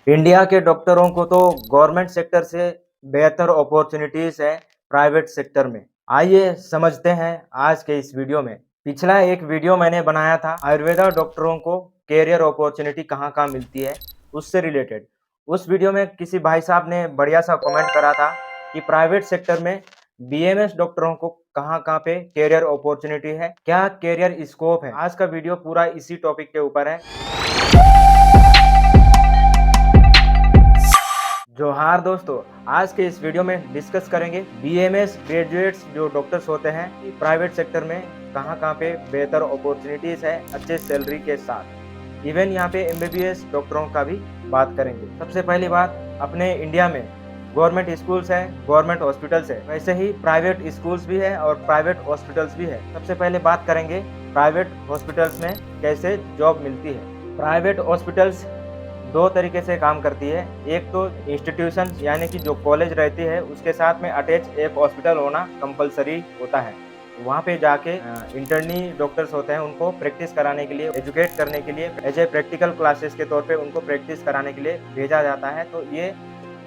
India के डॉक्टरों को तो गवर्नमेंट सेक्टर से बेहतर अपॉर्चुनिटीज है प्राइवेट सेक्टर में। आइए समझते हैं आज के इस वीडियो में। पिछला एक वीडियो मैंने बनाया था आयुर्वेदा डॉक्टरों को कैरियर अपॉर्चुनिटी कहाँ-कहाँ मिलती है, उससे रिलेटेड। उस वीडियो में किसी भाई साहब ने बढ़िया सा कमेंट करा था कि प्राइवेट सेक्टर में बीएमएस डॉक्टरों को कहाँ-कहाँ पे कैरियर अपॉर्चुनिटी है, क्या कैरियर स्कोप है। आज का वीडियो पूरा इसी टॉपिक के ऊपर है। जोहार दोस्तों, आज के इस वीडियो में डिस्कस करेंगे बीएमएस ग्रेजुएट्स जो डॉक्टर्स होते हैं कि प्राइवेट सेक्टर में कहाँ-कहाँ पे बेहतर अपॉर्चुनिटीज है अच्छे सैलरी के साथ। इवन यहाँ पे एमबीबीएस डॉक्टरों का भी बात करेंगे। सबसे पहली बात, अपने इंडिया में गवर्नमेंट स्कूल्स है, गवर्नमेंट हॉस्पिटल्स है, वैसे ही प्राइवेट स्कूल्स भी है और प्राइवेट हॉस्पिटल्स भी है। सबसे पहले बात करेंगे प्राइवेट हॉस्पिटल्स में कैसे जॉब मिलती है। प्राइवेट हॉस्पिटल्स दो तरीके से काम करती है। एक तो इंस्टीट्यूशन यानी कि जो कॉलेज रहती है उसके साथ में अटैच एक हॉस्पिटल होना कंपलसरी होता है। वहाँ पे जाके इंटर्नी डॉक्टर्स होते हैं, उनको प्रैक्टिस कराने के लिए, एजुकेट करने के लिए एज ए प्रैक्टिकल क्लासेस के तौर पे उनको प्रैक्टिस कराने के लिए भेजा जाता है। तो ये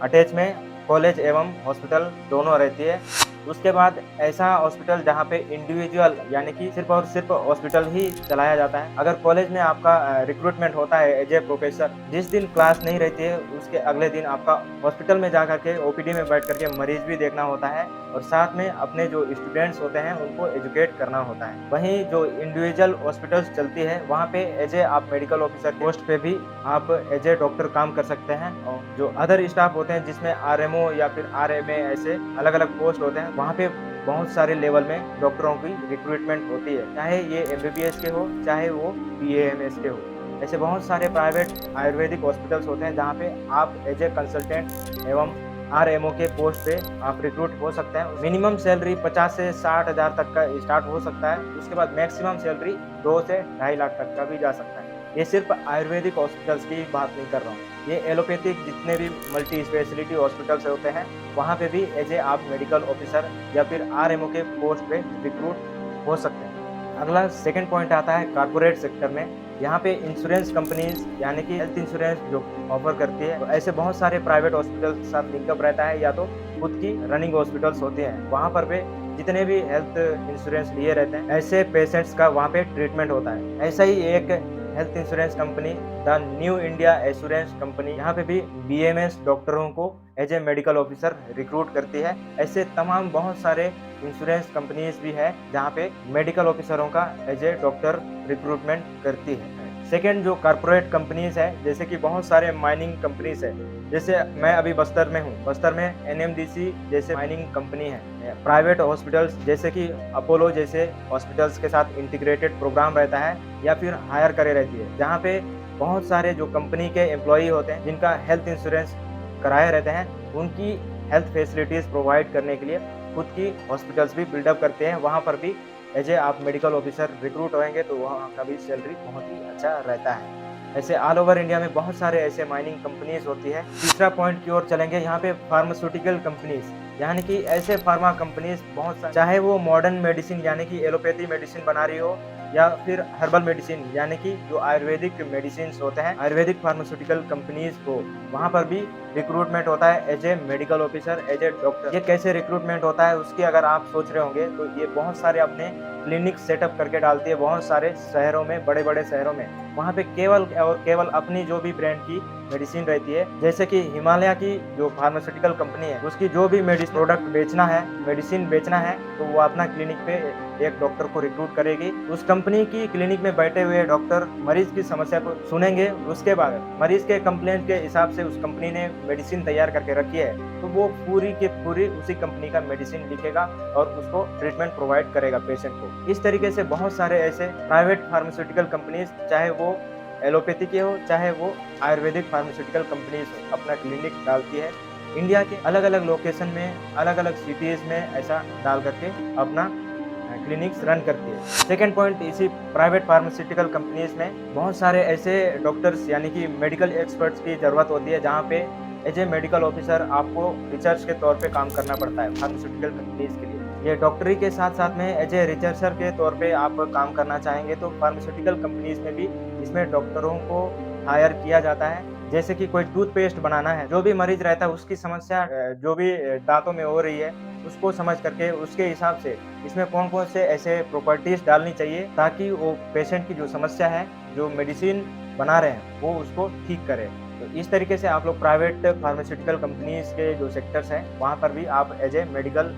अटैच में कॉलेज एवं हॉस्पिटल दोनों रहती है। उसके बाद ऐसा हॉस्पिटल जहाँ पे इंडिविजुअल यानी कि सिर्फ और सिर्फ हॉस्पिटल ही चलाया जाता है। अगर कॉलेज में आपका रिक्रूटमेंट होता है एज ए प्रोफेसर, जिस दिन क्लास नहीं रहती है उसके अगले दिन आपका हॉस्पिटल में जाकर के ओपीडी में बैठ करके मरीज भी देखना होता है और साथ में अपने जो स्टूडेंट्स होते हैं उनको एजुकेट करना होता है। वहीं जो इंडिविजुअल हॉस्पिटल्स चलती है वहाँ पे एज ए आप मेडिकल ऑफिसर पोस्ट पे भी आप एज ए डॉक्टर काम कर सकते हैं। और जो अदर स्टाफ होते हैं जिसमें आरएमओ या फिर आरएमए ऐसे अलग अलग पोस्ट होते हैं, वहाँ पे बहुत सारे लेवल में डॉक्टरों की रिक्रूटमेंट होती है, चाहे ये एमबीबीएस के हो चाहे वो बीएएमएस के हो। ऐसे बहुत सारे प्राइवेट आयुर्वेदिक हॉस्पिटल्स होते हैं जहाँ पे आप एज ए कंसल्टेंट एवं आरएमओ के पोस्ट पे आप रिक्रूट हो सकते हैं। मिनिमम सैलरी 50 से 60 हज़ार तक का स्टार्ट हो सकता है। उसके बाद मैक्सिमम सैलरी 2 से 2.5 लाख तक का भी जा सकता है। ये सिर्फ आयुर्वेदिक हॉस्पिटल्स की बात नहीं कर रहा हूँ, ये एलोपैथिक जितने भी मल्टी स्पेशलिटी हॉस्पिटल्स होते हैं वहाँ पे भी एज ए आप मेडिकल ऑफिसर या फिर आरएमओ के पोस्ट पे रिक्रूट हो सकते हैं। अगला सेकंड पॉइंट आता है कॉर्पोरेट सेक्टर में। यहाँ पे इंश्योरेंस कंपनीज यानी कि हेल्थ इंश्योरेंस जो ऑफर करती है, तो ऐसे बहुत सारे प्राइवेट हॉस्पिटल के साथ लिंकअप रहता है या तो खुद की रनिंग हॉस्पिटल्स होती हैं। वहाँ पर भी जितने भी हेल्थ इंश्योरेंस लिए रहते हैं ऐसे पेशेंट्स का वहाँ पे ट्रीटमेंट होता है। ऐसा ही एक health insurance company the new India assurance company, यहाँ पे भी बीएमएस डॉक्टरों को as a medical officer recruit करती है। ऐसे तमाम बहुत सारे इंश्योरेंस कंपनीज भी है जहाँ पे मेडिकल ऑफिसरों का एज ए डॉक्टर रिक्रूटमेंट करती है। सेकेंड जो कॉर्पोरेट कंपनीज है, जैसे कि बहुत सारे माइनिंग कंपनीज है, जैसे मैं अभी बस्तर में हूँ, बस्तर में एनएमडीसी जैसे माइनिंग कंपनी है। प्राइवेट हॉस्पिटल्स जैसे कि अपोलो जैसे हॉस्पिटल्स के साथ इंटीग्रेटेड प्रोग्राम रहता है या फिर हायर करे रहती है, जहाँ पे बहुत सारे जो कंपनी के एम्प्लॉई होते हैं जिनका हेल्थ इंश्योरेंस कराए रहते हैं, उनकी हेल्थ फैसिलिटीज प्रोवाइड करने के लिए खुद की हॉस्पिटल्स भी बिल्डअप करते हैं। वहाँ पर भी एज ए आप मेडिकल ऑफिसर रिक्रूट होंगे तो वहाँ का भी सैलरी बहुत ही अच्छा रहता है। ऐसे ऑल ओवर इंडिया में बहुत सारे ऐसे माइनिंग कंपनीज होती है। तीसरा पॉइंट की ओर चलेंगे, यहाँ पे फार्मास्यूटिकल कंपनीज यानी कि ऐसे फार्मा कंपनीज बहुत सारे, चाहे वो मॉडर्न मेडिसिन यानी कि एलोपैथी मेडिसिन बना रही हो या फिर हर्बल मेडिसिन यानी कि जो आयुर्वेदिक मेडिसिन होते हैं, आयुर्वेदिक फार्मास्यूटिकल कंपनीज को वहाँ पर भी रिक्रूटमेंट होता है as a medical officer, as a doctor. ये कैसे रिक्रूटमेंट होता है उसकी अगर आप सोच रहे होंगे तो ये बहुत सारे अपने क्लिनिक सेटअप करके डालती है बहुत सारे शहरों में, बड़े बड़े शहरों में। वहाँ पे केवल और केवल अपनी जो भी ब्रांड की मेडिसिन रहती है, जैसे कि हिमालय की जो फार्मास्यूटिकल कंपनी है उसकी जो भी मेडिसिन प्रोडक्ट बेचना है, मेडिसिन बेचना है, तो वो अपना क्लिनिक पे एक डॉक्टर को रिक्रूट करेगी। उस कंपनी की क्लिनिक में बैठे हुए डॉक्टर मरीज की समस्या को सुनेंगे, उसके बाद मरीज के कंप्लेंट के हिसाब से उस कंपनी ने मेडिसिन तैयार करके रखी है तो वो पूरी की पूरी उसी कंपनी का मेडिसिन लिखेगा और उसको ट्रीटमेंट प्रोवाइड करेगा पेशेंट को। इस तरीके से बहुत सारे ऐसे प्राइवेट फार्मास्यूटिकल कंपनीज, चाहे वो एलोपैथी के हो चाहे वो आयुर्वेदिक फार्मास्यूटिकल कंपनीज हो, अपना क्लिनिक डालती है। इंडिया के अलग अलग लोकेशन में, अलग अलग सिटीज में ऐसा डाल करके अपना क्लिनिक्स रन करती है। सेकेंड पॉइंट, इसी प्राइवेट फार्मास्यूटिकल कंपनीज में बहुत सारे ऐसे डॉक्टर्स यानी कि मेडिकल एक्सपर्ट्स की ज़रूरत होती है जहाँ पे एज ए मेडिकल ऑफिसर आपको रिसर्च के तौर पे काम करना पड़ता है फार्मास्यूटिकल कंपनीज के लिए। ये डॉक्टरी के साथ साथ में एज ए रिसर्चर के तौर पे आप काम करना चाहेंगे तो फार्मास्यूटिकल कंपनीज में भी इसमें डॉक्टरों को हायर किया जाता है जैसे कि कोई टूथपेस्ट बनाना है, जो भी मरीज रहता है उसकी समस्या जो भी दांतों में हो रही है उसको समझ करके उसके हिसाब से इसमें कौन-कौन से ऐसे प्रॉपर्टीज डालनी चाहिए ताकि वो पेशेंट की जो समस्या है, जो मेडिसिन बना रहे हैं वो उसको ठीक करे। तो इस तरीके से आप लोग प्राइवेट फार्मास्यूटिकल कंपनीज के जो सेक्टर्स हैं वहाँ पर भी आप एज ए मेडिकल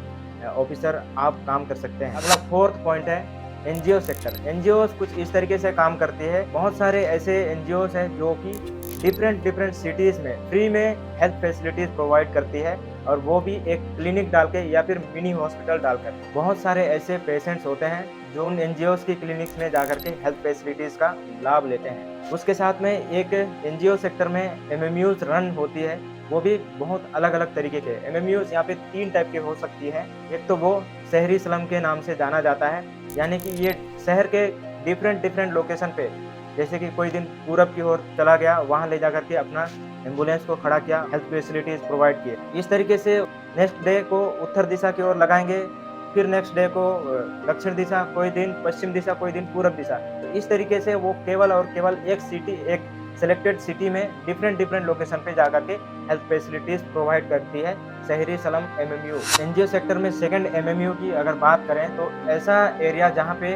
ऑफिसर आप काम कर सकते हैं। अगला फोर्थ पॉइंट है एनजीओ सेक्टर। एनजीओज कुछ इस तरीके से काम करती है, बहुत सारे ऐसे एनजीओज हैं जो कि डिफरेंट सिटीज में फ्री में हेल्थ फैसिलिटीज प्रोवाइड करती है और वो भी एक क्लिनिक डाल के या फिर मिनी हॉस्पिटल डालकर। बहुत सारे ऐसे पेशेंट्स होते हैं जो उन एनजीओज की क्लिनिक्स में जाकर के हेल्थ फैसिलिटीज का लाभ लेते हैं। उसके साथ में एक एनजीओ सेक्टर में एमएमयूज रन होती है, वो भी बहुत अलग-अलग तरीके के। एमएमयूज यहाँ पे 3 टाइप के हो सकती है। एक तो वो शहरी स्लम के नाम से जाना जाता है, यानी कि ये शहर के डिफरेंट लोकेशन पे, जैसे कि कोई दिन पूरब की ओर चला गया, वहाँ ले जाकर के अपना एम्बुलेंस को खड़ा किया, हेल्थ फैसिलिटीज प्रोवाइड किए। इस तरीके से नेक्स्ट डे को उत्तर दिशा की ओर लगाएंगे, फिर नेक्स्ट डे को दक्षिण दिशा, कोई दिन पश्चिम दिशा, कोई दिन पूरब दिशा। तो इस तरीके से वो केवल और केवल एक सिलेक्टेड सिटी में डिफरेंट लोकेशन पे जाकर के हेल्थ फैसिलिटीज प्रोवाइड करती है शहरी स्लम एमएमयू। एनजीओ सेक्टर में सेकंड एमएमयू की अगर बात करें तो ऐसा एरिया जहाँ पे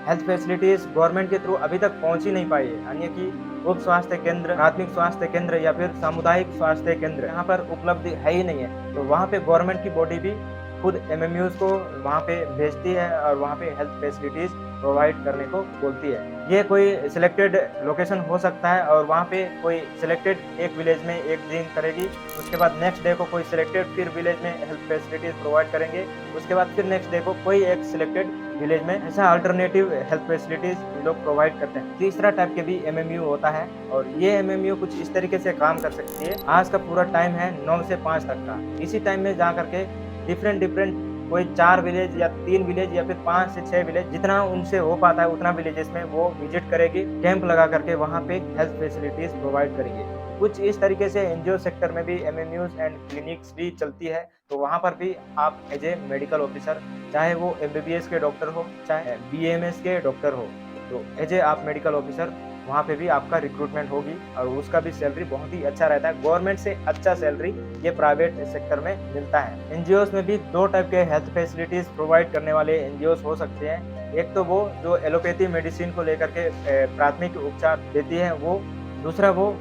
हेल्थ फैसिलिटीज गवर्नमेंट के थ्रू अभी तक पहुंच ही नहीं पाई है, यानी कि उप स्वास्थ्य केंद्र, प्राथमिक स्वास्थ्य केंद्र या फिर सामुदायिक स्वास्थ्य केंद्र यहाँ पर उपलब्ध है ही नहीं है। तो वहाँ पे गवर्नमेंट की बॉडी भी खुद एमएमयूज को वहाँ पे भेजती है और वहाँ पे हेल्थ फैसिलिटीज प्रोवाइड करने को बोलती है। ये कोई सिलेक्टेड लोकेशन हो सकता है और वहाँ पे कोई सिलेक्टेड एक विलेज में एक दिन करेगी, उसके बाद नेक्स्ट डे को कोई सिलेक्टेड फिर विलेज में हेल्थ फैसिलिटीज प्रोवाइड करेंगे, उसके बाद फिर नेक्स्ट डे को कोई एक सिलेक्टेड विलेज में। ऐसा अल्टरनेटिव हेल्थ फैसिलिटीज लोग प्रोवाइड करते हैं। तीसरा टाइप के भी एमएमयू होता है और ये एमएमयू कुछ इस तरीके से काम कर सकती है। आज का पूरा टाइम है 9 से 5 तक का, इसी टाइम में जा करके डिफरेंट कोई 4 विलेज या 3 विलेज या फिर 5 से 6 विलेज, जितना उनसे हो पाता है उतना विलेजेस में वो विजिट करेगी, कैंप लगा करके वहाँ पे हेल्थ फैसिलिटीज प्रोवाइड करेंगे। कुछ इस तरीके से एनजीओ सेक्टर में भी एमएमयूज एंड क्लिनिक्स भी चलती है, तो वहाँ पर भी आप एज ए मेडिकल ऑफिसर, चाहे वो एमबीबीएस के डॉक्टर हो चाहे बीएमएस के डॉक्टर हो, तो एज ए आप मेडिकल ऑफिसर वहाँ पे भी आपका रिक्रूटमेंट होगी और उसका भी सैलरी बहुत ही अच्छा रहता है। गवर्नमेंट से अच्छा सैलरी ये प्राइवेट सेक्टर में मिलता है। एनजीओस में भी 2 टाइप के हेल्थ फैसिलिटीज प्रोवाइड करने वाले एनजीओस हो सकते हैं। एक तो वो जो एलोपैथी मेडिसिन को लेकर के प्राथमिक उपचार देती है वो, दूसरा वो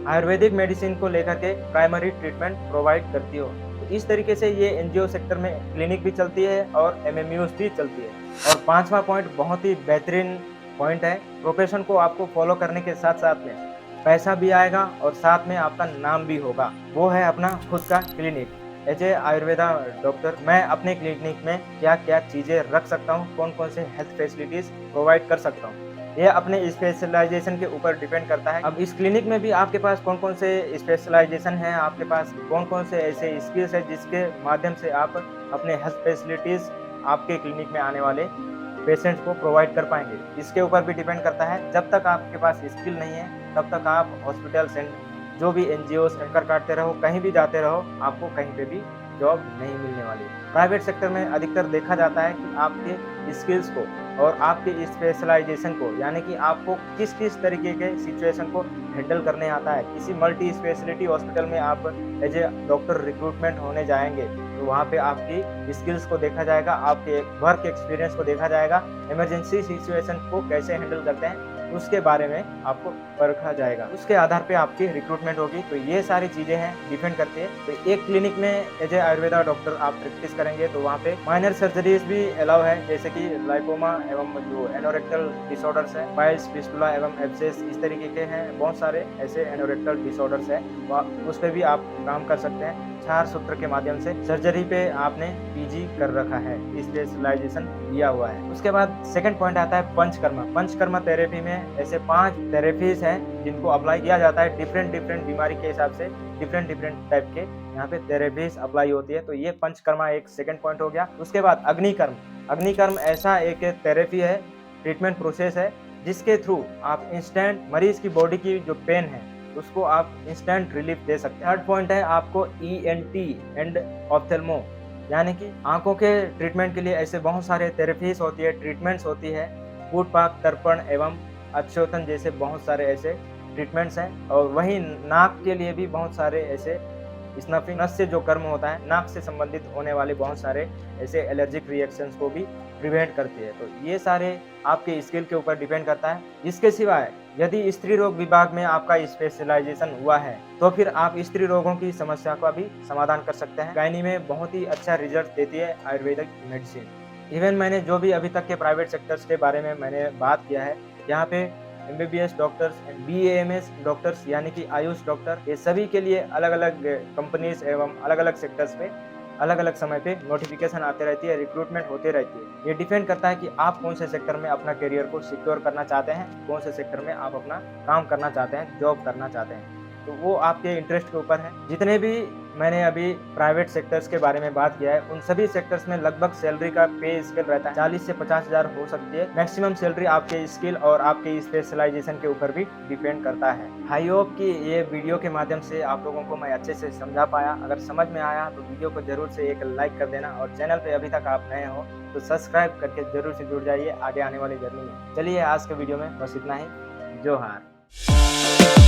आयुर्वेदिक मेडिसिन को लेकर के प्राइमरी ट्रीटमेंट प्रोवाइड करती हो। तो इस तरीके से ये एनजीओ सेक्टर में क्लिनिक भी चलती है और एमएमयूज भी चलती है। और 5वां पॉइंट बहुत ही बेहतरीन पॉइंट है, प्रोफेशन को आपको फॉलो करने के साथ साथ में पैसा भी आएगा और साथ में आपका नाम भी होगा, वो है अपना खुद का clinic. As a Ayurveda doctor मैं अपने क्लिनिक में क्या क्या चीज़ें रख सकता हूँ, कौन कौन से हेल्थ फैसिलिटीज प्रोवाइड कर सकता हूँ, ये अपने स्पेशलाइजेशन के ऊपर डिपेंड करता है। अब इस क्लिनिक में भी आपके पास कौन कौन से स्पेशलाइजेशन है, आपके पास कौन कौन से ऐसे स्किल्स है जिसके माध्यम से आप अपने हेल्थ फैसिलिटीज आपके क्लिनिक में आने वाले पेशेंट्स को प्रोवाइड कर पाएंगे, इसके ऊपर भी डिपेंड करता है। जब तक आपके पास स्किल नहीं है तब तक आप हॉस्पिटल से जो भी एनजीओ चक्कर काटते रहो, कहीं भी जाते रहो, आपको कहीं पे भी जॉब नहीं मिलने वाली। प्राइवेट सेक्टर में अधिकतर देखा जाता है कि आपके स्किल्स को और आपके स्पेशलाइजेशन को, यानी कि आपको किस किस तरीके के सिचुएशन को हैंडल करने आता है। किसी मल्टी स्पेशलिटी हॉस्पिटल में आप एज ए डॉक्टर रिक्रूटमेंट होने जाएंगे तो वहाँ पे आपकी स्किल्स को देखा जाएगा, आपके वर्क एक्सपीरियंस को देखा जाएगा, इमरजेंसी सिचुएशन को कैसे हैंडल करते हैं उसके बारे में आपको परखा जाएगा, उसके आधार पे आपकी रिक्रूटमेंट होगी। तो ये सारी चीज़ें हैं, डिपेंड करती है। तो एक क्लिनिक में एज ए आयुर्वेदा डॉक्टर आप प्रैक्टिस करेंगे तो वहाँ पे माइनर सर्जरीज भी अलाउ है, जैसे कि लाइपोमा एवं जो एनोरेक्टल डिसऑर्डर्स है, पाइल्स, फिस्टुला एवं एब्सेस, इस तरीके के हैं बहुत सारे ऐसे एनोरेक्टल डिसऑर्डर्स है, उस पर भी आप काम कर सकते हैं। क्षार सूत्र के माध्यम से सर्जरी पे आपने पीजी कर रखा है, स्पेशलाइजेशन लिया हुआ है। उसके बाद सेकंड पॉइंट आता है पंचकर्मा। पंचकर्मा थेरेपी में ऐसे 5 थेरेपीज हैं जिनको अप्लाई किया जाता है डिफरेंट बीमारी के हिसाब से, डिफरेंट टाइप के यहाँ पे थेरेपीज अप्लाई होती है। तो ये पंचकर्मा एक सेकंड पॉइंट हो गया। उसके बाद अग्निकर्म। अग्निकर्म ऐसा एक थेरेपी है, ट्रीटमेंट प्रोसेस है जिसके थ्रू आप इंस्टेंट मरीज की बॉडी की जो पेन है उसको आप इंस्टेंट रिलीफ दे सकते हैं। थर्ड पॉइंट है आपको ईएनटी एंड ऑप्थेल्मो, यानी कि आंखों के ट्रीटमेंट के लिए ऐसे बहुत सारे थेरेपीज होती है, ट्रीटमेंट्स होती है, फूट पाक, तर्पण एवं अक्षोतन जैसे बहुत सारे ऐसे ट्रीटमेंट्स हैं और वहीं नाक के लिए भी बहुत सारे ऐसे स्नफिंग नस से जो कर्म होता है, नाक से संबंधित होने वाले बहुत सारे ऐसे एलर्जिक रिएक्शंस को भी प्रिवेंट करती है। तो ये सारे आपके स्किल के ऊपर डिपेंड करता है। इसके सिवाय यदि स्त्री रोग विभाग में आपका स्पेशलाइजेशन हुआ है तो फिर आप स्त्री रोगों की समस्या का भी समाधान कर सकते हैं। गायनी में बहुत ही अच्छा रिजल्ट देती है आयुर्वेदिक मेडिसिन। इवन मैंने जो भी अभी तक के प्राइवेट सेक्टर्स के बारे में मैंने बात किया है, यहाँ पे एमबीबीएस डॉक्टर्स, बीएएमएस डॉक्टर्स यानी कि आयुष डॉक्टर, ये सभी के लिए अलग-अलग कंपनीज एवं अलग-अलग सेक्टर्स में अलग-अलग समय पे नोटिफिकेशन आते रहती है, रिक्रूटमेंट होते रहती है। ये डिपेंड करता है कि आप कौन से सेक्टर में अपना करियर को सिक्योर करना चाहते हैं, कौन से सेक्टर में आप अपना काम करना चाहते हैं, जॉब करना चाहते हैं। तो वो आपके इंटरेस्ट के ऊपर है। जितने भी मैंने अभी प्राइवेट सेक्टर्स के बारे में बात किया है, उन सभी सेक्टर्स में लगभग सैलरी का पे स्केल रहता है 40 से 50,000 हो सकती है। मैक्सिमम सैलरी आपके स्किल और आपके स्पेशलाइजेशन के ऊपर भी डिपेंड करता है। आई होप कि ये वीडियो के माध्यम से आप लोगों को मैं अच्छे से समझा पाया। अगर समझ में आया तो वीडियो को जरूर से एक लाइक कर देना और चैनल पे अभी तक आप नए हो तो सब्सक्राइब करके जरूर से जुड़ जाइए आगे आने वाली जर्नी में। चलिए आज के वीडियो में बस इतना ही। जोहार।